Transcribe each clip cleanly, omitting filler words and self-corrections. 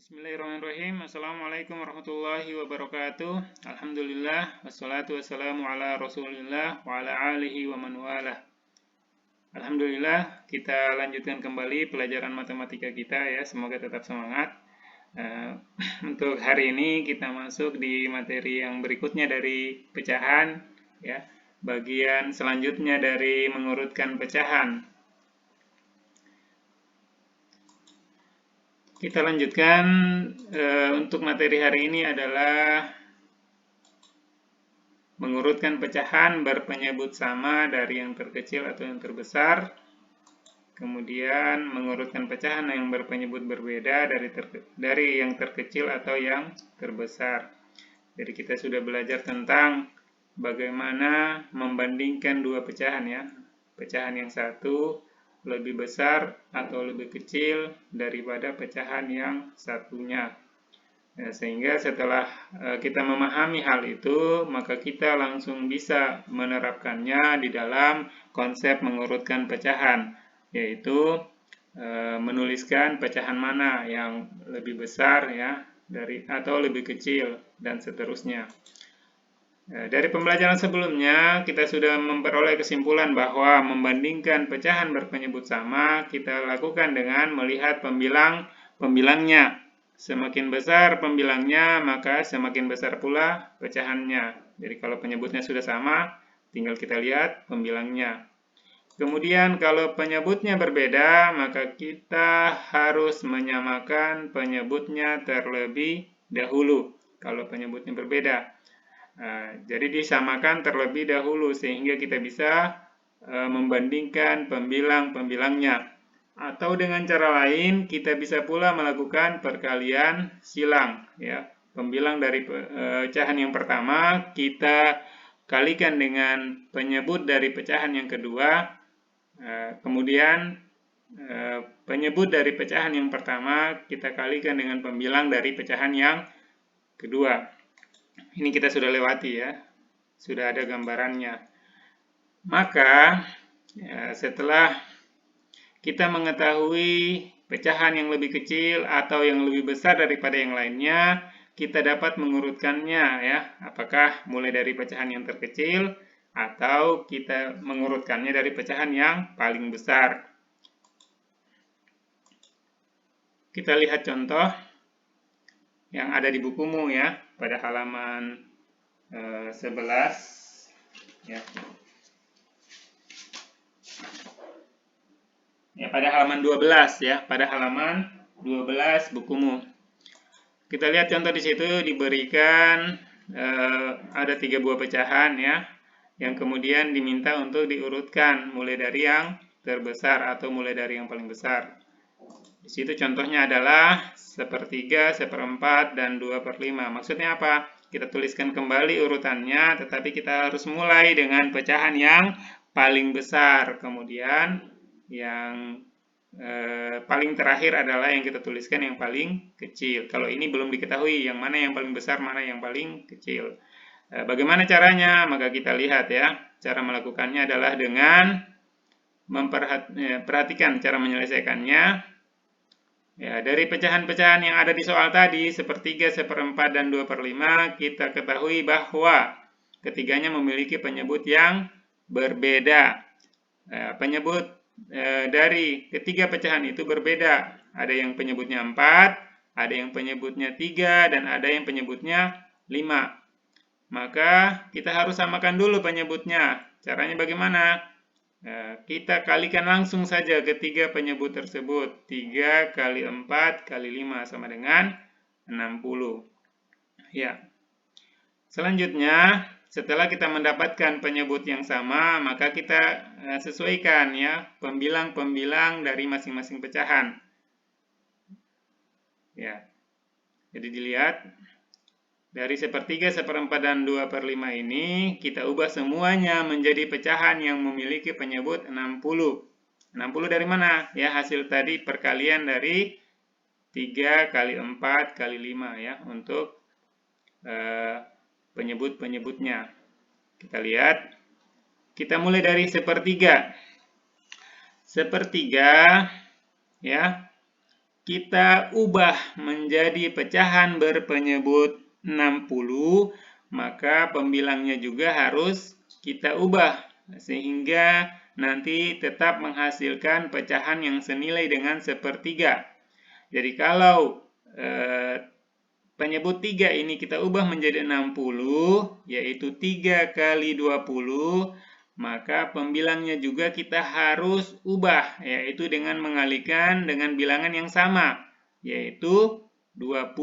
Bismillahirrahmanirrahim. Assalamualaikum warahmatullahi wabarakatuh. Alhamdulillah, wassalatu wassalamu ala rasulillah wa ala alihi wa man walah. Alhamdulillah, kita lanjutkan kembali pelajaran matematika kita ya. Semoga tetap semangat. Untuk hari ini kita masuk di materi yang berikutnya dari pecahan ya. Bagian selanjutnya dari mengurutkan pecahan. Kita lanjutkan untuk materi hari ini adalah mengurutkan pecahan berpenyebut sama dari yang terkecil atau yang terbesar. Kemudian mengurutkan pecahan yang berpenyebut berbeda dari yang terkecil atau yang terbesar. Jadi kita sudah belajar tentang bagaimana membandingkan dua pecahan ya. Pecahan yang satu lebih besar atau lebih kecil daripada pecahan yang satunya. Sehingga setelah kita memahami hal itu, maka kita langsung bisa menerapkannya di dalam konsep mengurutkan pecahan, yaitu menuliskan pecahan mana yang lebih besar ya atau lebih kecil dan seterusnya. Dari pembelajaran sebelumnya, kita sudah memperoleh kesimpulan bahwa membandingkan pecahan berpenyebut sama, kita lakukan dengan melihat pembilangnya. Semakin besar pembilangnya, maka semakin besar pula pecahannya. Jadi kalau penyebutnya sudah sama, tinggal kita lihat pembilangnya. Kemudian kalau penyebutnya berbeda, maka kita harus menyamakan penyebutnya terlebih dahulu. Kalau penyebutnya berbeda. Jadi disamakan terlebih dahulu sehingga kita bisa membandingkan pembilang-pembilangnya. Atau dengan cara lain kita bisa pula melakukan perkalian silang ya. Pembilang dari pecahan yang pertama kita kalikan dengan penyebut dari pecahan yang kedua. Kemudian penyebut dari pecahan yang pertama kita kalikan dengan pembilang dari pecahan yang kedua. Ini kita sudah lewati ya, sudah ada gambarannya. Maka ya, setelah kita mengetahui pecahan yang lebih kecil atau yang lebih besar daripada yang lainnya, kita dapat mengurutkannya ya. Apakah mulai dari pecahan yang terkecil atau kita mengurutkannya dari pecahan yang paling besar. Kita lihat contoh yang ada di bukumu ya, pada halaman 11 ya. Ya, pada halaman 12 ya, pada halaman 12 bukumu. Kita lihat contoh di situ diberikan ada 3 buah pecahan ya, yang kemudian diminta untuk diurutkan mulai dari yang terbesar atau mulai dari yang paling besar. Di situ contohnya adalah 1/3, 1/4, dan 2/5. Maksudnya apa? Kita tuliskan kembali urutannya, tetapi kita harus mulai dengan pecahan yang paling besar. Kemudian yang paling terakhir adalah yang kita tuliskan yang paling kecil. Kalau ini belum diketahui yang mana yang paling besar, mana yang paling kecil. Bagaimana caranya? Maka kita lihat ya. Cara melakukannya adalah dengan memperhatikan cara menyelesaikannya. Ya, dari pecahan-pecahan yang ada di soal tadi, 1/3, 1/4, dan 2/5, kita ketahui bahwa ketiganya memiliki penyebut yang berbeda. Penyebut dari ketiga pecahan itu berbeda. Ada yang penyebutnya 4, ada yang penyebutnya 3, dan ada yang penyebutnya 5. Maka kita harus samakan dulu penyebutnya. Caranya bagaimana? Kita kalikan langsung saja ketiga penyebut tersebut. 3 kali 4 kali 5 sama dengan 60. Ya. Selanjutnya, setelah kita mendapatkan penyebut yang sama, maka kita sesuaikan ya pembilang-pembilang dari masing-masing pecahan. Ya. Jadi dilihat dari 1/3, 1/4, dan 2/5 ini, kita ubah semuanya menjadi pecahan yang memiliki penyebut 60. 60 dari mana? Ya, hasil tadi perkalian dari 3 kali 4 kali 5 ya, untuk penyebut-penyebutnya. Kita lihat. Kita mulai dari 1/3. 1/3 ya. kita ubah menjadi pecahan berpenyebut 60, maka pembilangnya juga harus kita ubah sehingga nanti tetap menghasilkan pecahan yang senilai dengan sepertiga. Jadi kalau penyebut 3 ini kita ubah menjadi 60, yaitu 3 kali 20, maka pembilangnya juga kita harus ubah, yaitu dengan mengalihkan dengan bilangan yang sama, yaitu 20.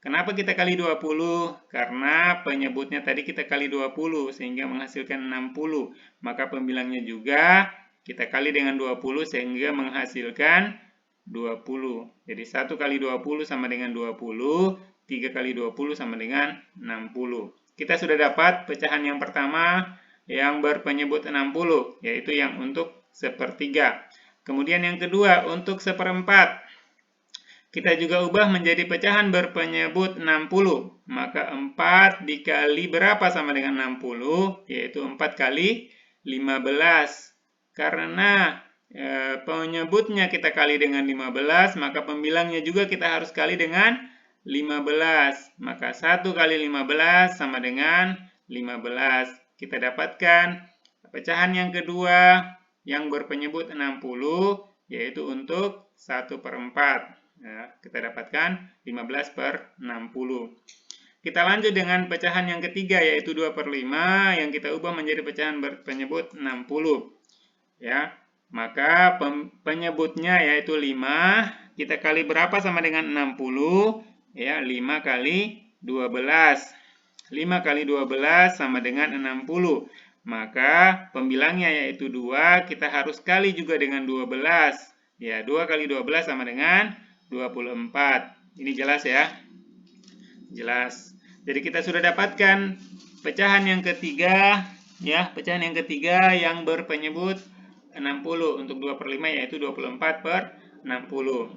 Kenapa kita kali 20? Karena penyebutnya tadi kita kali 20, sehingga menghasilkan 60. Maka pembilangnya juga kita kali dengan 20, sehingga menghasilkan 20. Jadi 1 kali 20 sama dengan 20, 3 kali 20 sama dengan 60. Kita sudah dapat pecahan yang pertama yang berpenyebut 60, yaitu yang untuk sepertiga. Kemudian yang kedua, untuk seperempat. Kita juga ubah menjadi pecahan berpenyebut 60. Maka 4 dikali berapa sama dengan 60? Yaitu 4 kali 15. Karena penyebutnya kita kali dengan 15, maka pembilangnya juga kita harus kali dengan 15. Maka 1 kali 15 sama dengan 15. Kita dapatkan pecahan yang kedua yang berpenyebut 60, yaitu untuk 1/4. Ya, kita dapatkan 15/60. Kita lanjut dengan pecahan yang ketiga, yaitu 2/5, yang kita ubah menjadi pecahan berpenyebut 60. Ya, maka penyebutnya yaitu 5, kita kali berapa sama dengan 60? Ya, 5 kali 12. 5 kali 12 sama dengan 60. Maka pembilangnya yaitu 2, kita harus kali juga dengan 12. Ya, 2 kali 12 sama dengan 24. Ini jelas ya? Jelas. Jadi kita sudah dapatkan pecahan yang ketiga, ya, pecahan yang ketiga yang berpenyebut 60 untuk 2/5, yaitu 24/60.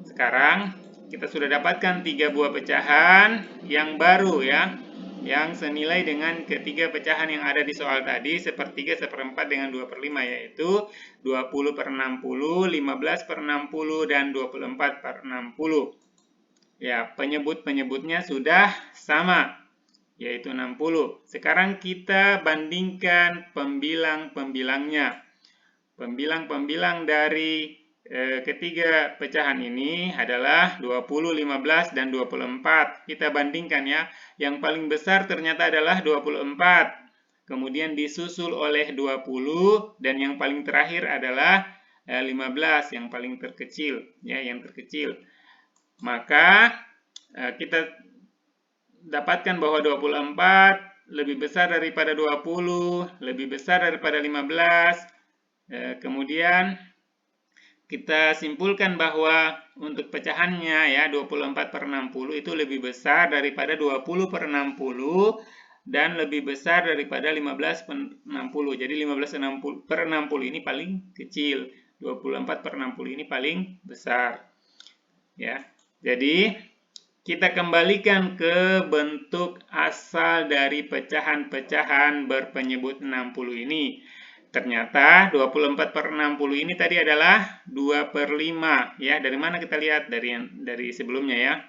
Sekarang kita sudah dapatkan 3 buah pecahan yang baru, ya, yang senilai dengan ketiga pecahan yang ada di soal tadi, sepertiga, seperempat dengan 2/5, yaitu 20/60, 15/60, dan 24/60. Ya, penyebut-penyebutnya sudah sama, yaitu 60. Sekarang kita bandingkan pembilang-pembilangnya. Pembilang-pembilang dari ketiga pecahan ini adalah 20, 15, dan 24. Kita bandingkan ya. Yang paling besar ternyata adalah 24. Kemudian disusul oleh 20, dan yang paling terakhir adalah 15, yang paling terkecil, ya, yang terkecil. Maka kita dapatkan bahwa 24 lebih besar daripada 20, lebih besar daripada 15. Kemudian kita simpulkan bahwa untuk pecahannya, ya, 24/60 itu lebih besar daripada 20/60 dan lebih besar daripada 15/60. Jadi 15/60 ini paling kecil, 24/60 ini paling besar. Ya. Jadi kita kembalikan ke bentuk asal dari pecahan-pecahan berpenyebut 60 ini. Ternyata 24/60 ini tadi adalah 2/5, ya. Dari mana kita lihat? Dari sebelumnya, ya.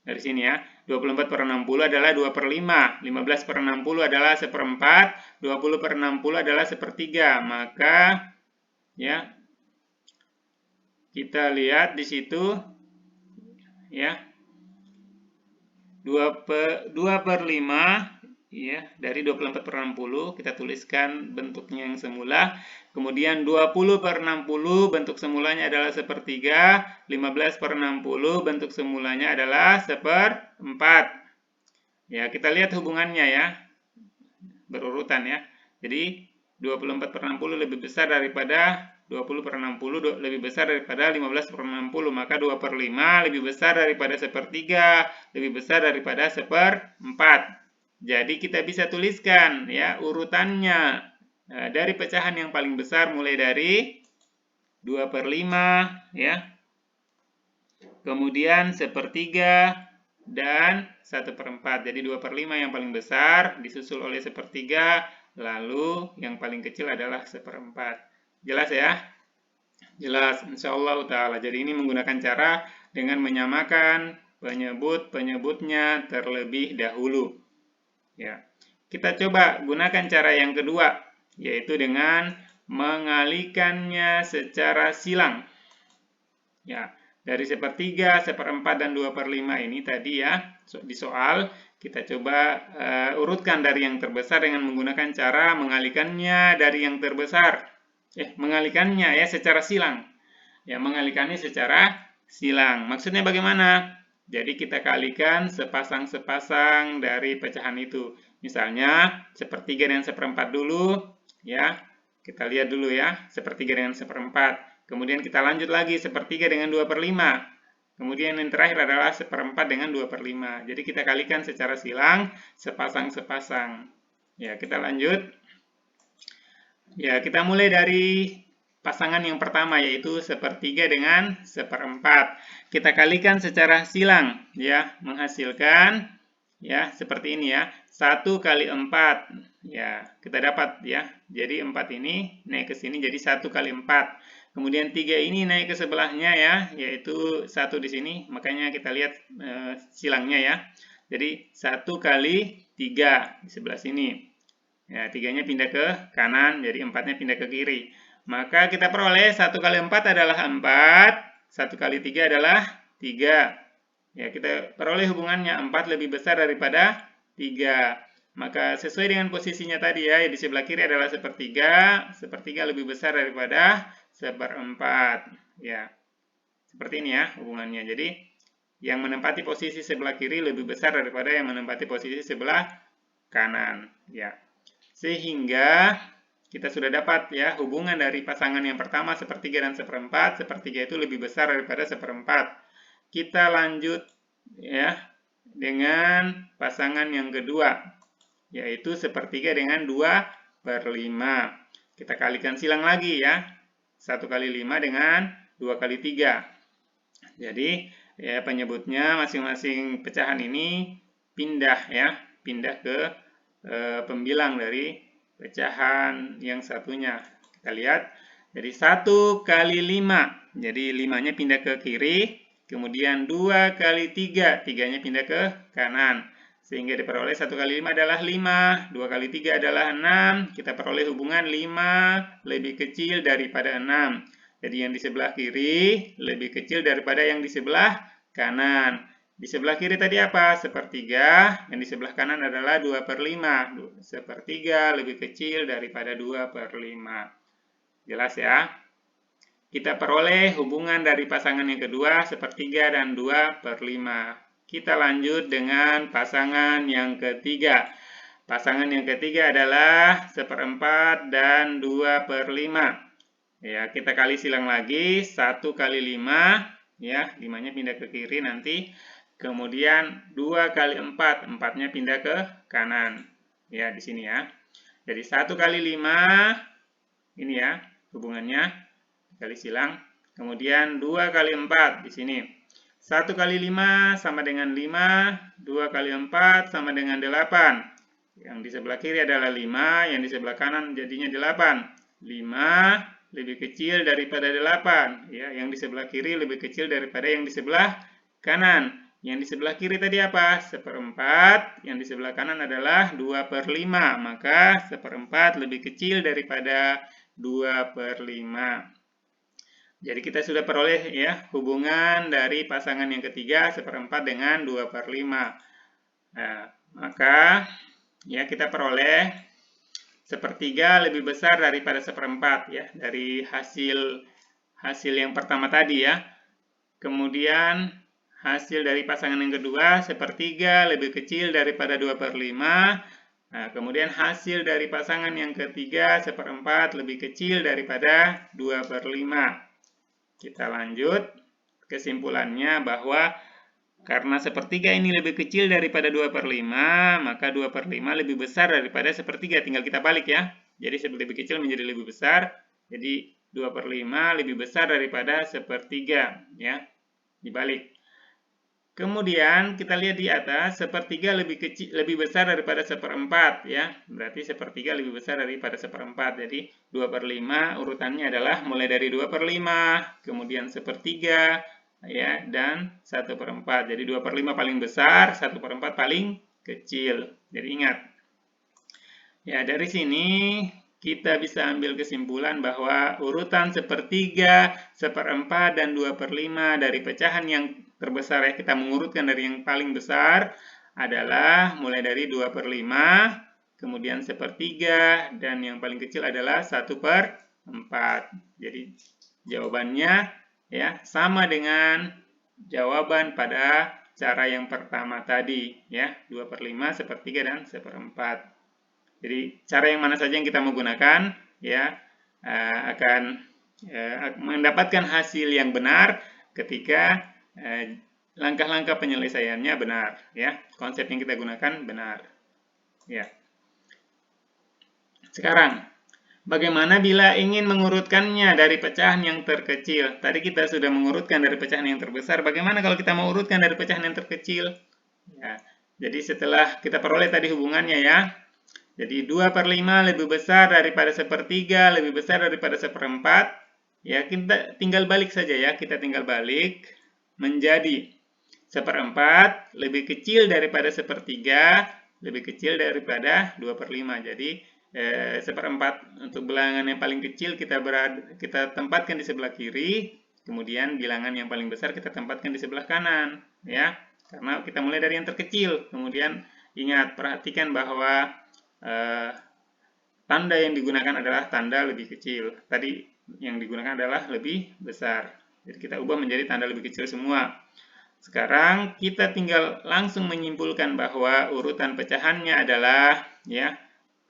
Dari sini, ya. 24/60 adalah 2/5, 15/60 adalah 1/4, 20/60 adalah 1/3. Maka, ya, kita lihat di situ, ya. 2/5, ya, dari 24/60 kita tuliskan bentuknya yang semula. Kemudian 20/60 bentuk semulanya adalah 1/3, 15/60 bentuk semulanya adalah 1/4. Ya, kita lihat hubungannya, ya, berurutan, ya. Jadi 24/60 lebih besar daripada 20/60, lebih besar daripada 15/60, maka 2/5 lebih besar daripada 1/3, lebih besar daripada 1/4. Jadi kita bisa tuliskan, ya, urutannya dari pecahan yang paling besar mulai dari 2/5, ya, kemudian 1/3 dan 1/4. Jadi 2/5 yang paling besar disusul oleh 1/3, lalu yang paling kecil adalah 1/4. Jelas, ya? Jelas, insyaallah ta'ala. Jadi ini menggunakan cara dengan menyamakan penyebut-penyebutnya terlebih dahulu. Ya. Kita coba gunakan cara yang kedua, yaitu dengan mengalihkannya secara silang. Ya, dari sepertiga, seperempat, dan 2/5 ini tadi ya, di soal kita coba urutkan dari yang terbesar dengan menggunakan cara mengalihkannya dari yang terbesar. Mengalihkannya ya secara silang. Ya, mengalihkannya secara silang. Maksudnya bagaimana? Jadi kita kalikan sepasang-sepasang dari pecahan itu. Misalnya, sepertiga dengan seperempat dulu. Ya, kita lihat dulu ya, sepertiga dengan seperempat. Kemudian kita lanjut lagi, sepertiga dengan 2/5. Kemudian yang terakhir adalah seperempat dengan 2/5. Jadi kita kalikan secara silang, sepasang-sepasang. Ya, kita lanjut. Ya, kita mulai dari pasangan yang pertama, yaitu sepertiga dengan seperempat. Kita kalikan secara silang, ya, menghasilkan, ya, seperti ini ya, 1 kali 4. Ya, kita dapat ya, jadi 4 ini naik ke sini jadi 1 kali 4. Kemudian 3 ini naik ke sebelahnya ya, yaitu 1 di sini, makanya kita lihat silangnya ya. Jadi 1 kali 3 di sebelah sini. Ya, 3-nya pindah ke kanan, jadi 4-nya pindah ke kiri. Maka kita peroleh 1 kali 4 adalah 4, 1 kali 3 adalah 3. Ya, kita peroleh hubungannya 4 lebih besar daripada 3. Maka sesuai dengan posisinya tadi ya, di sebelah kiri adalah sepertiga, sepertiga lebih besar daripada seperempat. Ya, seperti ini ya hubungannya. Jadi, yang menempati posisi sebelah kiri lebih besar daripada yang menempati posisi sebelah kanan. Ya. Sehingga kita sudah dapat ya hubungan dari pasangan yang pertama sepertiga dan seperempat. Sepertiga itu lebih besar daripada seperempat. Kita lanjut ya dengan pasangan yang kedua, yaitu sepertiga dengan 2/5. Kita kalikan silang lagi ya. 1 kali 5 dengan 2 kali 3. Jadi ya penyebutnya masing-masing pecahan ini pindah ya, pindah ke pembilang dari pecahan yang satunya. Kita lihat, jadi 1 kali 5, jadi 5-nya pindah ke kiri, kemudian 2 kali 3, 3-nya pindah ke kanan. Sehingga diperoleh 1 kali 5 adalah 5, 2 kali 3 adalah 6, kita peroleh hubungan 5 lebih kecil daripada 6. Jadi yang di sebelah kiri lebih kecil daripada yang di sebelah kanan. Di sebelah kiri tadi apa? Sepertiga. Yang di sebelah kanan adalah 2/5. Sepertiga lebih kecil daripada 2/5. Jelas ya? Kita peroleh hubungan dari pasangan yang kedua, sepertiga dan 2/5. Kita lanjut dengan pasangan yang ketiga. Pasangan yang ketiga adalah seperempat dan 2/5. Ya, kita kali silang lagi, 1 kali 5. Ya, 5-nya pindah ke kiri nanti. Kemudian 2 kali 4, 4-nya pindah ke kanan. Ya, di sini ya. Jadi 1 kali 5, ini ya hubungannya, kali silang. Kemudian 2 kali 4 di sini. 1 kali 5 sama dengan 5, 2 kali 4 sama dengan 8. Yang di sebelah kiri adalah 5, yang di sebelah kanan jadinya 8. 5 lebih kecil daripada 8. Ya, yang di sebelah kiri lebih kecil daripada yang di sebelah kanan. Yang di sebelah kiri tadi apa? Seperempat. Yang di sebelah kanan adalah 2/5. Maka seperempat lebih kecil daripada 2/5. Jadi kita sudah peroleh ya hubungan dari pasangan yang ketiga seperempat dengan 2/5. Nah, maka ya kita peroleh sepertiga lebih besar daripada seperempat ya dari hasil yang pertama tadi ya. Kemudian hasil dari pasangan yang kedua, sepertiga lebih kecil daripada 2/5. Nah, kemudian hasil dari pasangan yang ketiga, seperempat lebih kecil daripada 2/5. Kita lanjut. Kesimpulannya bahwa karena sepertiga ini lebih kecil daripada 2/5, maka 2/5 lebih besar daripada sepertiga. Tinggal kita balik ya. Jadi lebih kecil menjadi lebih besar. Jadi 2/5 lebih besar daripada sepertiga. Ya, dibalik. Kemudian kita lihat di atas, sepertiga lebih besar daripada seperempat ya. Berarti sepertiga lebih besar daripada seperempat. Jadi 2/5 urutannya adalah mulai dari 2/5, kemudian sepertiga ya, dan 1/4. Jadi 2/5 paling besar, 1/4 paling kecil. Jadi ingat. Ya, dari sini kita bisa ambil kesimpulan bahwa urutan sepertiga, seperempat, dan 2/5 dari pecahan yang terbesar ya, kita mengurutkan dari yang paling besar adalah mulai dari 2/5, kemudian sepertiga, dan yang paling kecil adalah 1/4. Jadi jawabannya ya sama dengan jawaban pada cara yang pertama tadi ya, 2/5, sepertiga, dan seperempat. Jadi cara yang mana saja yang kita mau gunakan ya akan mendapatkan hasil yang benar ketika langkah-langkah penyelesaiannya benar ya, konsep yang kita gunakan benar ya. Sekarang bagaimana bila ingin mengurutkannya dari pecahan yang terkecil? Tadi kita sudah mengurutkan dari pecahan yang terbesar, bagaimana kalau kita mau urutkan dari pecahan yang terkecil ya? Jadi setelah kita peroleh tadi hubungannya ya, jadi 2/5 lebih besar daripada sepertiga, lebih besar daripada seperempat. Ya, kita tinggal balik saja ya. Kita tinggal balik menjadi seperempat lebih kecil daripada sepertiga, lebih kecil daripada 2/5. Jadi seperempat untuk bilangan yang paling kecil kita tempatkan di sebelah kiri, kemudian bilangan yang paling besar kita tempatkan di sebelah kanan ya. Karena kita mulai dari yang terkecil. Kemudian ingat, perhatikan bahwa tanda yang digunakan adalah tanda lebih kecil. Tadi yang digunakan adalah lebih besar. Jadi kita ubah menjadi tanda lebih kecil semua. Sekarang kita tinggal langsung menyimpulkan bahwa urutan pecahannya adalah ya,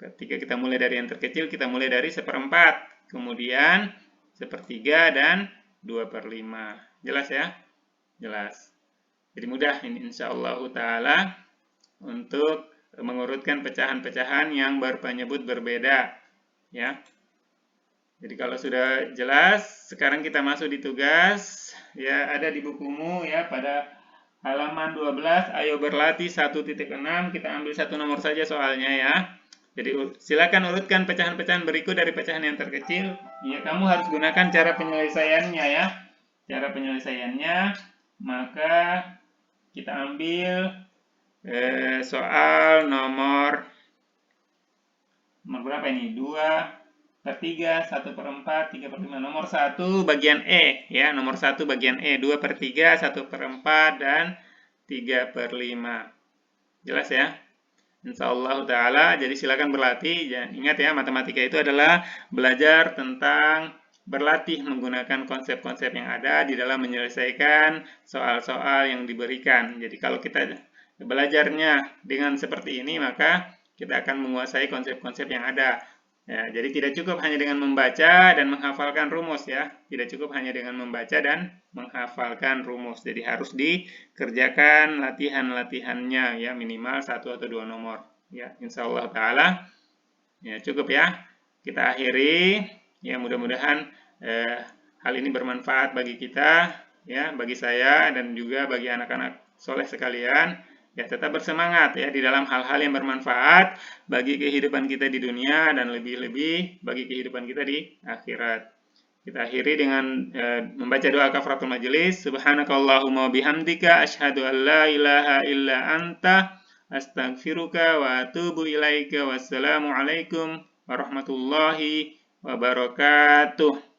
ketika kita mulai dari yang terkecil, kita mulai dari seperempat, kemudian sepertiga, dan 2/5. Jelas ya? Jelas. Jadi mudah ini insyaallah ta'ala untuk mengurutkan pecahan-pecahan yang berpenyebut berbeda ya. Jadi kalau sudah jelas, sekarang kita masuk di tugas ya, ada di bukumu ya, pada halaman 12. Ayo berlatih 1.6, kita ambil satu nomor saja soalnya ya. Jadi silakan urutkan pecahan-pecahan berikut dari pecahan yang terkecil ya. Kamu harus gunakan cara penyelesaiannya ya. Cara penyelesaiannya, maka kita ambil soal nomor berapa ini? 2/3, 1/4, 3/5. Nomor 1 bagian E ya, nomor 1 bagian E, 2/3, 1/4, dan 3/5. Jelas ya? Insyaallah ta'ala. Jadi silakan berlatih. Jangan ingat ya, matematika itu adalah belajar tentang berlatih menggunakan konsep-konsep yang ada di dalam menyelesaikan soal-soal yang diberikan. Jadi kalau kita belajarnya dengan seperti ini, maka kita akan menguasai konsep-konsep yang ada. Ya, jadi tidak cukup hanya dengan membaca dan menghafalkan rumus ya. Tidak cukup hanya dengan membaca dan menghafalkan rumus. Jadi harus dikerjakan latihan-latihannya ya, minimal 1 atau 2 nomor. Ya, insyaallah ta'ala. Ya, cukup ya. Kita akhiri. Ya, mudah-mudahan hal ini bermanfaat bagi kita ya, bagi saya dan juga bagi anak-anak soleh sekalian. Ya, tetap bersemangat ya di dalam hal-hal yang bermanfaat bagi kehidupan kita di dunia dan lebih-lebih bagi kehidupan kita di akhirat. Kita akhiri dengan membaca doa kafaratul majelis. Subhanakallahumma bihamdika asyhadu an la ilaha illa anta astaghfiruka wa atubu ilaika. Wassalamualaikum warahmatullahi wabarakatuh.